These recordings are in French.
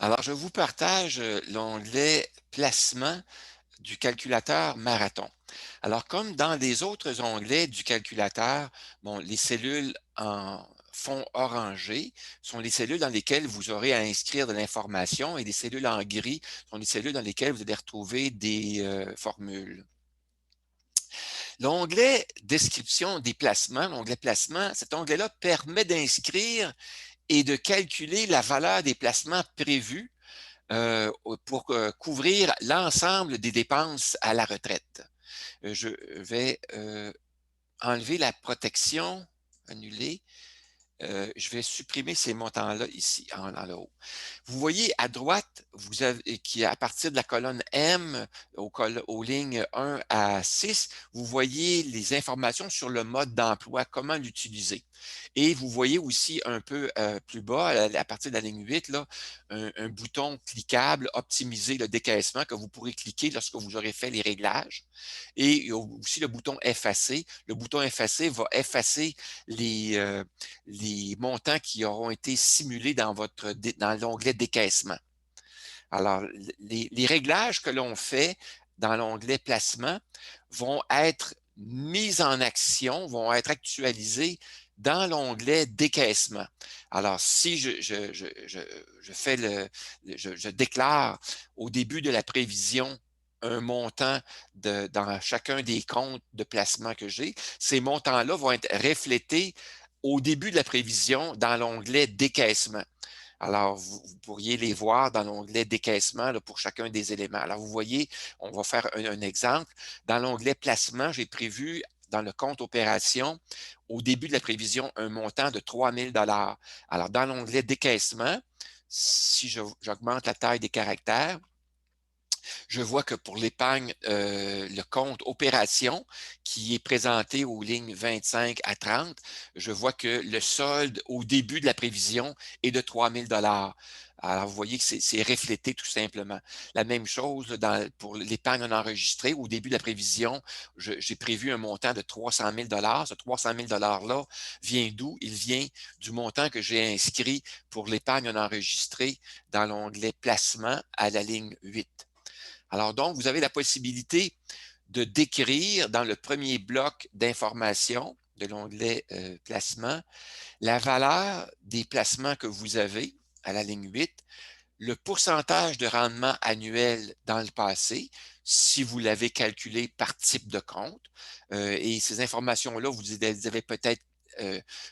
Alors, je vous partage l'onglet Placement du calculateur Marathon. Alors, comme dans les autres onglets du calculateur, bon, les cellules en fond orangé sont les cellules dans lesquelles vous aurez à inscrire de l'information et les cellules en gris sont les cellules dans lesquelles vous allez retrouver des formules. L'onglet Description des placements, l'onglet Placement, cet onglet-là permet d'inscrire et de calculer la valeur des placements prévus pour couvrir l'ensemble des dépenses à la retraite. Je vais enlever la protection, annuler. Je vais supprimer ces montants-là ici, en haut. Vous voyez à droite, vous avez, qui à partir de la colonne M aux lignes 1 à 6, vous voyez les informations sur le mode d'emploi, comment l'utiliser. Et vous voyez aussi un peu plus bas, à partir de la ligne 8, là, un bouton cliquable, optimiser le décaissement, que vous pourrez cliquer lorsque vous aurez fait les réglages. Et il y a aussi le bouton effacer. Le bouton effacer va effacer les montants qui auront été simulés dans l'onglet décaissement. Alors, les réglages que l'on fait dans l'onglet placement vont être mis en action, vont être actualisés dans l'onglet décaissement. Alors, si je déclare au début de la prévision un montant dans chacun des comptes de placement que j'ai, ces montants-là vont être reflétés au début de la prévision dans l'onglet décaissement. Alors, vous pourriez les voir dans l'onglet décaissement là, pour chacun des éléments. Alors, vous voyez, on va faire un exemple. Dans l'onglet placement, j'ai prévu dans le compte opération, au début de la prévision, un montant de 3 000 $. Alors, dans l'onglet décaissement, si j'augmente la taille des caractères, je vois que pour l'épargne, le compte opération qui est présenté aux lignes 25 à 30, je vois que le solde au début de la prévision est de 3 000 $. Alors, vous voyez que c'est reflété tout simplement. La même chose pour l'épargne non enregistrée. Au début de la prévision, j'ai prévu un montant de 300 000 $. Ce 300 000 $-là vient d'où? Il vient du montant que j'ai inscrit pour l'épargne non enregistrée dans l'onglet placement à la ligne 8. Alors donc, vous avez la possibilité de décrire dans le premier bloc d'information de l'onglet placement la valeur des placements que vous avez à la ligne 8, le pourcentage de rendement annuel dans le passé, si vous l'avez calculé par type de compte. Et ces informations-là, vous les avez peut-être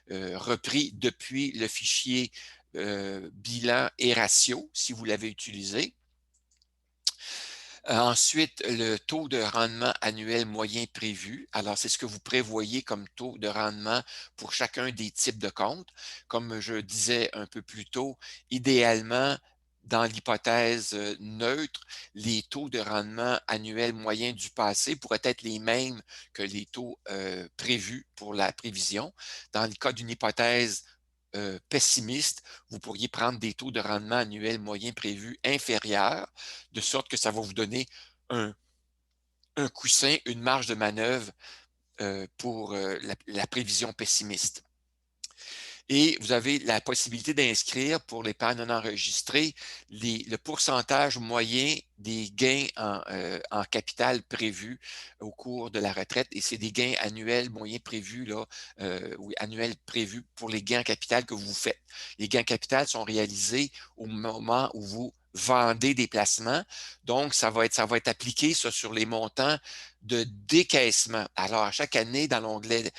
repris depuis le fichier bilan et ratio, si vous l'avez utilisé. Ensuite, le taux de rendement annuel moyen prévu. Alors, c'est ce que vous prévoyez comme taux de rendement pour chacun des types de comptes. Comme je disais un peu plus tôt, idéalement, dans l'hypothèse neutre, les taux de rendement annuel moyen du passé pourraient être les mêmes que les taux prévus pour la prévision. Dans le cas d'une hypothèse pessimiste, vous pourriez prendre des taux de rendement annuel moyen prévus inférieurs, de sorte que ça va vous donner un, un coussin, une marge de manœuvre pour la prévision pessimiste. Et vous avez la possibilité d'inscrire pour l'épargne non enregistrée le pourcentage moyen des gains en capital prévus au cours de la retraite. Et c'est des gains annuels moyens prévus, là, oui, annuels prévus pour les gains en capital que vous faites. Les gains en capital sont réalisés au moment où vous vendez des placements. Donc, ça va être appliqué ça, sur les montants de décaissement. Alors, à chaque année, dans l'onglet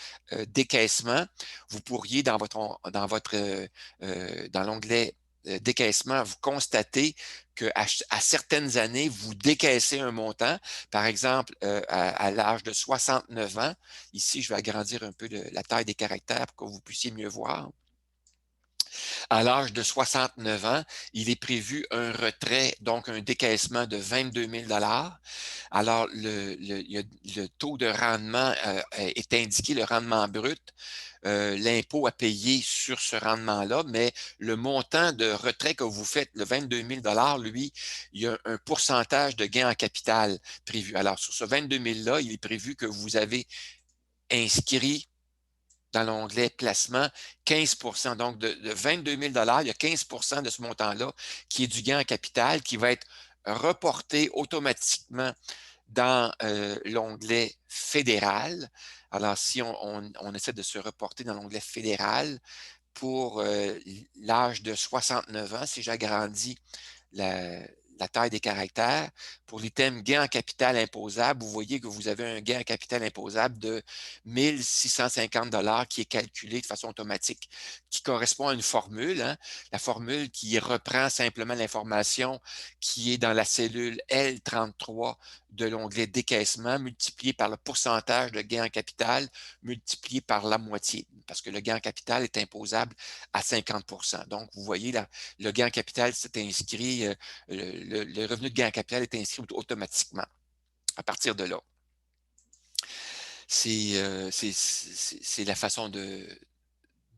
décaissement, vous pourriez, dans l'onglet décaissement, vous constatez qu'à certaines années, vous décaissez un montant. Par exemple, à l'âge de 69 ans, ici, je vais agrandir un peu la taille des caractères pour que vous puissiez mieux voir. À l'âge de 69 ans, il est prévu un retrait, donc un décaissement de 22 000 $. Alors, le taux de rendement est indiqué, le rendement brut, l'impôt à payer sur ce rendement-là, mais le montant de retrait que vous faites, le 22 000 $, lui, il y a un pourcentage de gain en capital prévu. Alors, sur ce 22 000 $-là, il est prévu que vous avez inscrit dans l'onglet placement 15%. Donc, de 22 000 il y a 15% de ce montant-là qui est du gain en capital qui va être reporté automatiquement dans l'onglet fédéral. Alors, si on essaie de se reporter dans l'onglet fédéral pour l'âge de 69 ans, si j'agrandis la, la taille des caractères. Pour l'item gain en capital imposable, vous voyez que vous avez un gain en capital imposable de 1 650 qui est calculé de façon automatique, qui correspond à une formule, hein, la formule qui reprend simplement l'information qui est dans la cellule L33 de l'onglet décaissement, multiplié par le pourcentage de gain en capital, multiplié par la moitié, parce que le gain en capital est imposable à 50%. Donc, vous voyez, là, le gain en capital s'est inscrit, le revenu de gain en capital est inscrit automatiquement à partir de là. C'est la façon de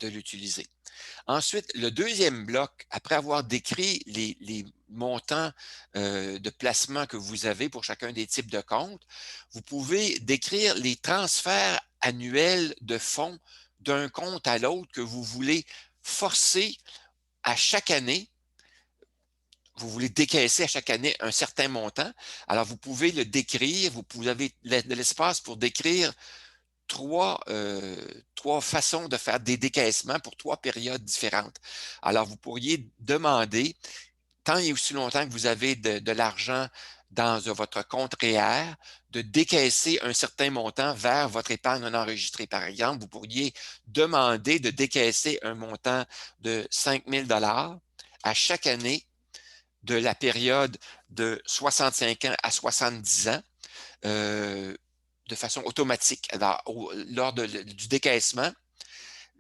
l'utiliser. Ensuite, le deuxième bloc, après avoir décrit les montants de placement que vous avez pour chacun des types de comptes, vous pouvez décrire les transferts annuels de fonds d'un compte à l'autre que vous voulez forcer à chaque année. Vous voulez décaisser à chaque année un certain montant. Alors, vous pouvez le décrire, vous avez de l'espace pour décrire trois façons de faire des décaissements pour 3 périodes différentes. Alors, vous pourriez demander, tant et aussi longtemps que vous avez de l'argent dans votre compte REER, de décaisser un certain montant vers votre épargne non enregistrée. Par exemple, vous pourriez demander de décaisser un montant de 5 000 à chaque année de la période de 65 ans à 70 ans de façon automatique. Alors, lors du décaissement,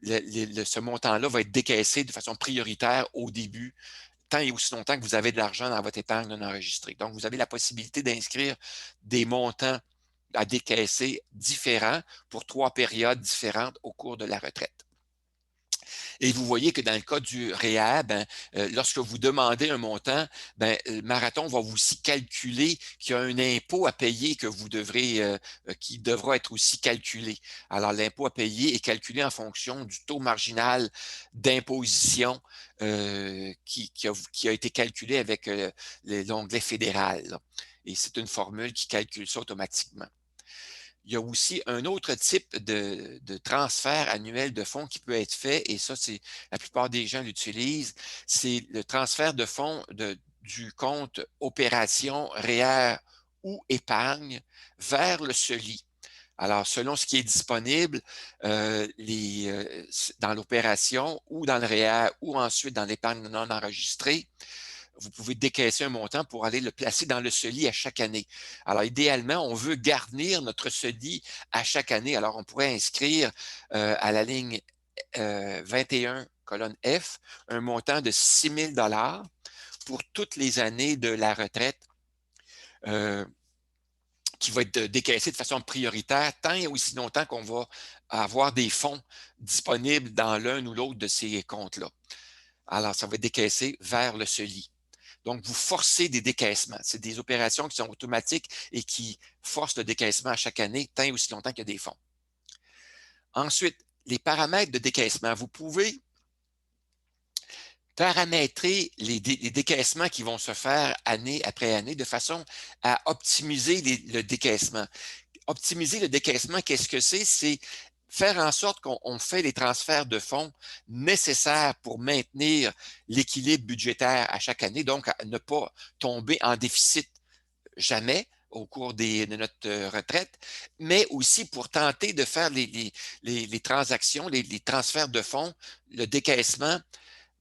ce montant-là va être décaissé de façon prioritaire au début, tant et aussi longtemps que vous avez de l'argent dans votre épargne non enregistrée. Donc, vous avez la possibilité d'inscrire des montants à décaisser différents pour 3 périodes différentes au cours de la retraite. Et vous voyez que dans le cas du REER, lorsque vous demandez un montant, Marathon va aussi calculer qu'il y a un impôt à payer que vous devrez, qui devra être aussi calculé. Alors, l'impôt à payer est calculé en fonction du taux marginal d'imposition qui a été calculé avec l'onglet fédéral, là. Et c'est une formule qui calcule ça automatiquement. Il y a aussi un autre type de transfert annuel de fonds qui peut être fait, et ça, c'est la plupart des gens l'utilisent, c'est le transfert de fonds du compte opération, REER ou épargne vers le SELI. Alors, selon ce qui est disponible dans l'opération ou dans le REER ou ensuite dans l'épargne non enregistrée, vous pouvez décaisser un montant pour aller le placer dans le SELI à chaque année. Alors, idéalement, on veut garnir notre SELI à chaque année. Alors, on pourrait inscrire à la ligne 21, colonne F, un montant de 6 000 pour toutes les années de la retraite qui va être décaissé de façon prioritaire tant et aussi longtemps qu'on va avoir des fonds disponibles dans l'un ou l'autre de ces comptes-là. Alors, ça va être décaissé vers le SELI. Donc, vous forcez des décaissements. C'est des opérations qui sont automatiques et qui forcent le décaissement à chaque année, tant et aussi longtemps qu'il y a des fonds. Ensuite, les paramètres de décaissement. Vous pouvez paramétrer les décaissements qui vont se faire année après année de façon à optimiser le décaissement. Optimiser le décaissement, qu'est-ce que c'est? C'est faire en sorte qu'on fait les transferts de fonds nécessaires pour maintenir l'équilibre budgétaire à chaque année, donc à ne pas tomber en déficit jamais au cours de notre retraite, mais aussi pour tenter de faire les transactions, les transferts de fonds, le décaissement,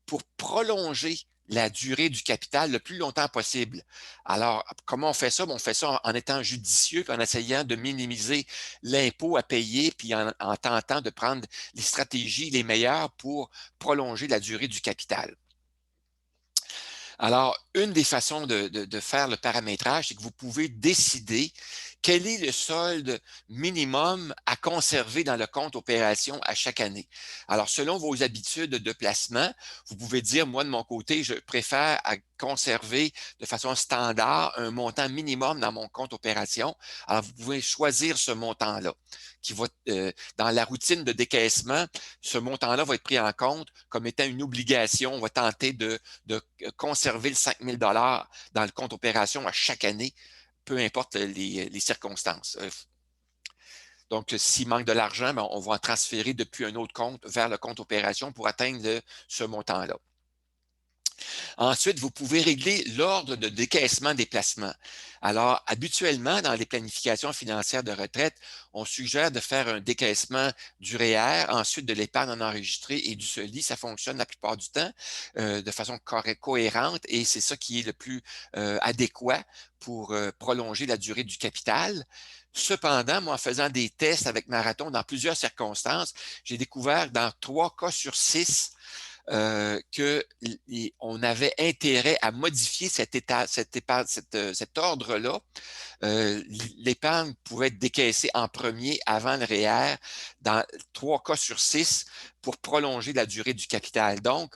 pour prolonger la durée du capital le plus longtemps possible. Alors, comment on fait ça? On fait ça en étant judicieux, puis en essayant de minimiser l'impôt à payer, puis en tentant de prendre les stratégies les meilleures pour prolonger la durée du capital. Alors, une des façons de faire le paramétrage, c'est que vous pouvez décider quel est le solde minimum à conserver dans le compte opération à chaque année? Alors, selon vos habitudes de placement, vous pouvez dire, moi, de mon côté, je préfère à conserver de façon standard un montant minimum dans mon compte opération. Alors, vous pouvez choisir ce montant-là qui va, dans la routine de décaissement, ce montant-là va être pris en compte comme étant une obligation. On va tenter de conserver le 5 000 dans le compte opération à chaque année, peu importe les circonstances. Donc, s'il manque de l'argent, ben, on va en transférer depuis un autre compte vers le compte opération pour atteindre ce montant-là. Ensuite, vous pouvez régler l'ordre de décaissement des placements. Alors, habituellement, dans les planifications financières de retraite, on suggère de faire un décaissement du REER, ensuite de l'épargne non enregistrée et du CELI. Ça fonctionne la plupart du temps de façon cohérente et c'est ça qui est le plus adéquat pour prolonger la durée du capital. Cependant, moi, en faisant des tests avec Marathon dans plusieurs circonstances, j'ai découvert dans 3 cas sur 6 qu'on avait intérêt à modifier cet ordre-là. L'épargne pouvait être décaissée en premier avant le REER dans 3 cas sur 6 pour prolonger la durée du capital. Donc,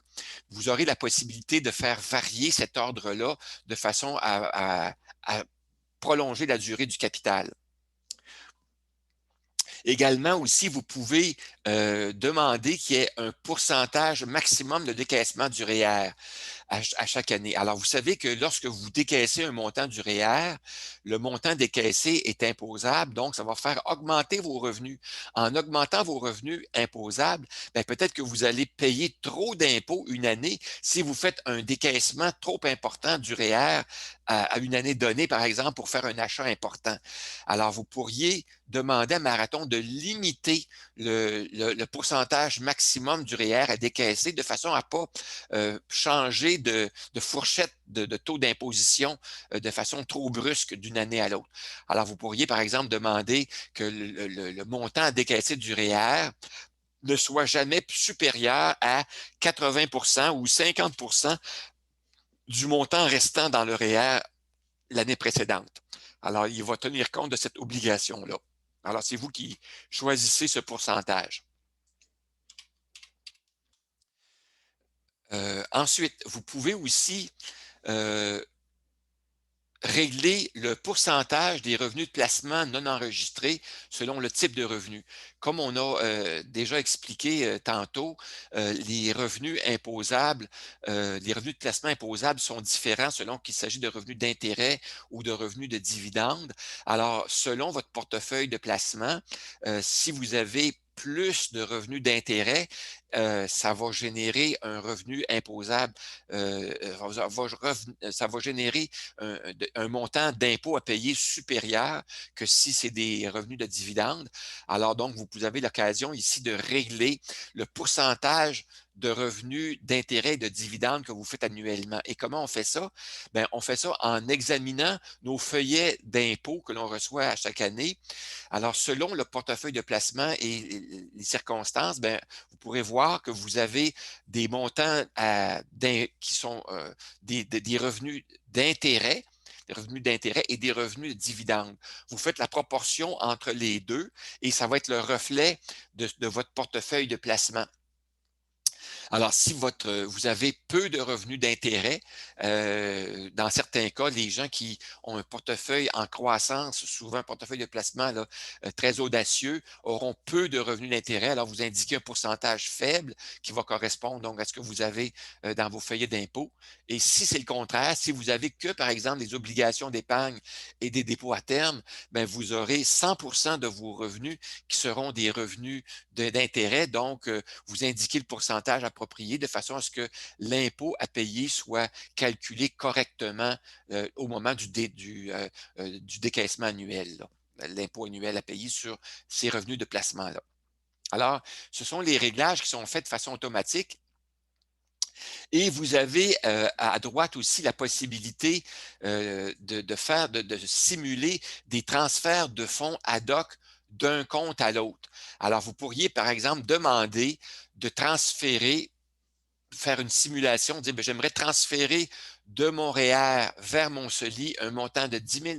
vous aurez la possibilité de faire varier cet ordre-là de façon à prolonger la durée du capital. Également aussi, vous pouvez demander qu'il y ait un pourcentage maximum de décaissement du REER à chaque année. Alors, vous savez que lorsque vous décaissez un montant du REER, le montant décaissé est imposable, donc ça va faire augmenter vos revenus. En augmentant vos revenus imposables, ben, peut-être que vous allez payer trop d'impôts une année si vous faites un décaissement trop important du REER à une année donnée, par exemple, pour faire un achat important. Alors, vous pourriez demander à Marathon de limiter le pourcentage maximum du REER à décaisser de façon à ne pas changer de fourchette de taux d'imposition de façon trop brusque d'une année à l'autre. Alors, vous pourriez, par exemple, demander que le montant à décaisser du REER ne soit jamais supérieur à 80 ou 50 du montant restant dans le REER l'année précédente. Alors, il va tenir compte de cette obligation-là. Alors, c'est vous qui choisissez ce pourcentage. Ensuite, vous pouvez aussi régler le pourcentage des revenus de placement non enregistrés selon le type de revenu. Comme on a déjà expliqué tantôt, les revenus imposables, les revenus de placement imposables sont différents selon qu'il s'agit de revenus d'intérêt ou de revenus de dividendes. Alors, selon votre portefeuille de placement, si vous avez plus de revenus d'intérêt, ça va générer un revenu imposable, ça va générer un montant d'impôt à payer supérieur que si c'est des revenus de dividendes. Alors donc, vous avez l'occasion ici de régler le pourcentage de revenus d'intérêt et de dividendes que vous faites annuellement. Et comment on fait ça? Bien, on fait ça en examinant nos feuillets d'impôt que l'on reçoit à chaque année. Alors, selon le portefeuille de placement et les circonstances, bien, vous pourrez voir que vous avez des montants qui sont des revenus d'intérêt, des revenus d'intérêt et des revenus de dividendes. Vous faites la proportion entre les deux et ça va être le reflet de votre portefeuille de placement. Alors, si vous avez peu de revenus d'intérêt, dans certains cas, les gens qui ont un portefeuille en croissance, souvent un portefeuille de placement là, très audacieux, auront peu de revenus d'intérêt. Alors, vous indiquez un pourcentage faible qui va correspondre donc à ce que vous avez dans vos feuillets d'impôt. Et si c'est le contraire, si vous avez que, par exemple, des obligations d'épargne et des dépôts à terme, bien, vous aurez 100 de vos revenus qui seront des revenus d'intérêt. Donc, vous indiquez le pourcentage approprié de façon à ce que l'impôt à payer soit calculé correctement au moment du décaissement annuel, l'impôt annuel à payer sur ces revenus de placement-là. Alors, ce sont les réglages qui sont faits de façon automatique. Et vous avez à droite aussi la possibilité de simuler des transferts de fonds ad hoc d'un compte à l'autre. Alors, vous pourriez, par exemple, demander de transférer, faire une simulation, dire, ben, j'aimerais transférer de mon REER vers mon CELI un montant de 10 000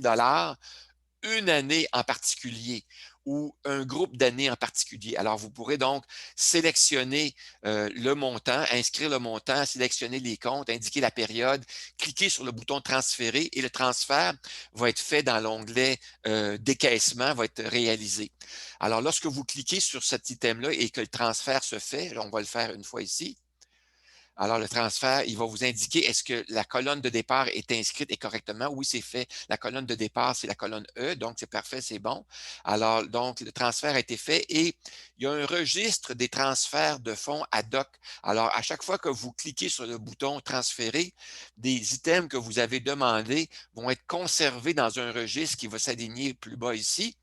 une année en particulier ou un groupe d'années en particulier. Alors, vous pourrez donc sélectionner le montant, inscrire le montant, sélectionner les comptes, indiquer la période, cliquer sur le bouton transférer et le transfert va être fait dans l'onglet décaissement, va être réalisé. Alors, lorsque vous cliquez sur cet item-là et que le transfert se fait, on va le faire une fois ici, alors, le transfert, il va vous indiquer est-ce que la colonne de départ est inscrite et correctement. Oui, c'est fait. La colonne de départ, c'est la colonne E, donc c'est parfait, c'est bon. Alors, donc, le transfert a été fait et il y a un registre des transferts de fonds ad hoc. Alors, à chaque fois que vous cliquez sur le bouton transférer, des items que vous avez demandés vont être conservés dans un registre qui va s'aligner plus bas ici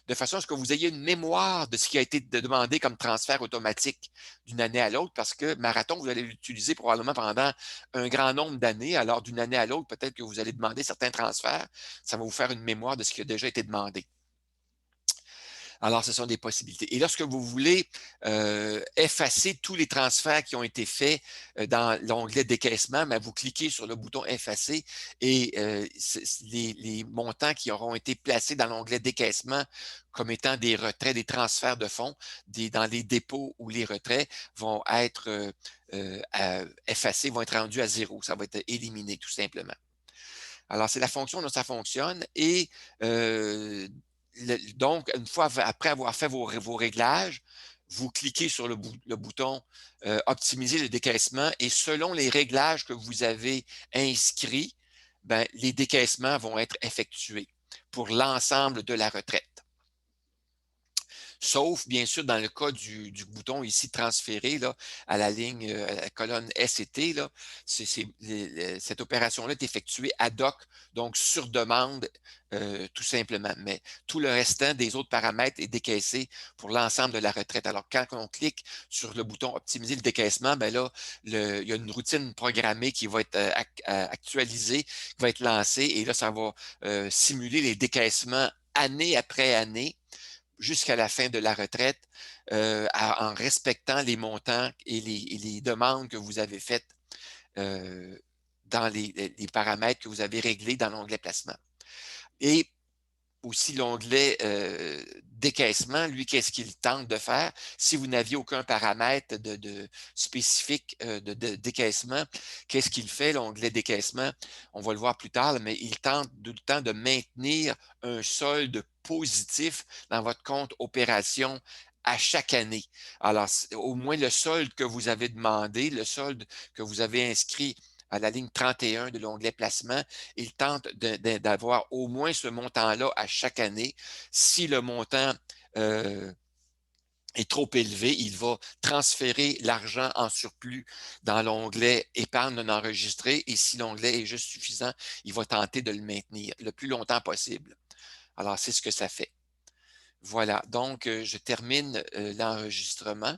de façon à ce que vous ayez une mémoire de ce qui a été demandé comme transfert automatique d'une année à l'autre, parce que Marathon, vous allez l'utiliser probablement pendant un grand nombre d'années. Alors, d'une année à l'autre, peut-être que vous allez demander certains transferts. Ça va vous faire une mémoire de ce qui a déjà été demandé. Alors, ce sont des possibilités. Et lorsque vous voulez effacer tous les transferts qui ont été faits dans l'onglet décaissement, ben, vous cliquez sur le bouton effacer et les montants qui auront été placés dans l'onglet décaissement comme étant des retraits, des transferts de fonds dans les dépôts ou les retraits vont être effacés, vont être rendus à zéro. Ça va être éliminé tout simplement. Alors, c'est la fonction dont ça fonctionne et donc, une fois après avoir fait vos réglages, vous cliquez sur le bouton Optimiser le décaissement et selon les réglages que vous avez inscrits, ben, les décaissements vont être effectués pour l'ensemble de la retraite. Sauf, bien sûr, dans le cas du bouton ici transférer là, à la ligne, à la colonne S et T, là, cette opération-là est effectuée ad hoc, donc sur demande, tout simplement. Mais tout le restant des autres paramètres est décaissé pour l'ensemble de la retraite. Alors, quand on clique sur le bouton optimiser le décaissement, ben là, il y a une routine programmée qui va être actualisée, qui va être lancée, et là, ça va simuler les décaissements année après année jusqu'à la fin de la retraite en respectant les montants et les demandes que vous avez faites dans les paramètres que vous avez réglés dans l'onglet placement. Et aussi l'onglet décaissement, lui, qu'est-ce qu'il tente de faire? Si vous n'aviez aucun paramètre spécifique de décaissement, qu'est-ce qu'il fait, l'onglet décaissement? On va le voir plus tard, mais il tente tout le temps de maintenir un solde positif dans votre compte opération à chaque année. Alors, au moins le solde que vous avez demandé, le solde que vous avez inscrit à la ligne 31 de l'onglet placement, il tente d'avoir au moins ce montant-là à chaque année. Si le montant est trop élevé, il va transférer l'argent en surplus dans l'onglet épargne non enregistrée et si l'onglet est juste suffisant, il va tenter de le maintenir le plus longtemps possible. Alors, c'est ce que ça fait. Voilà, donc je termine l'enregistrement.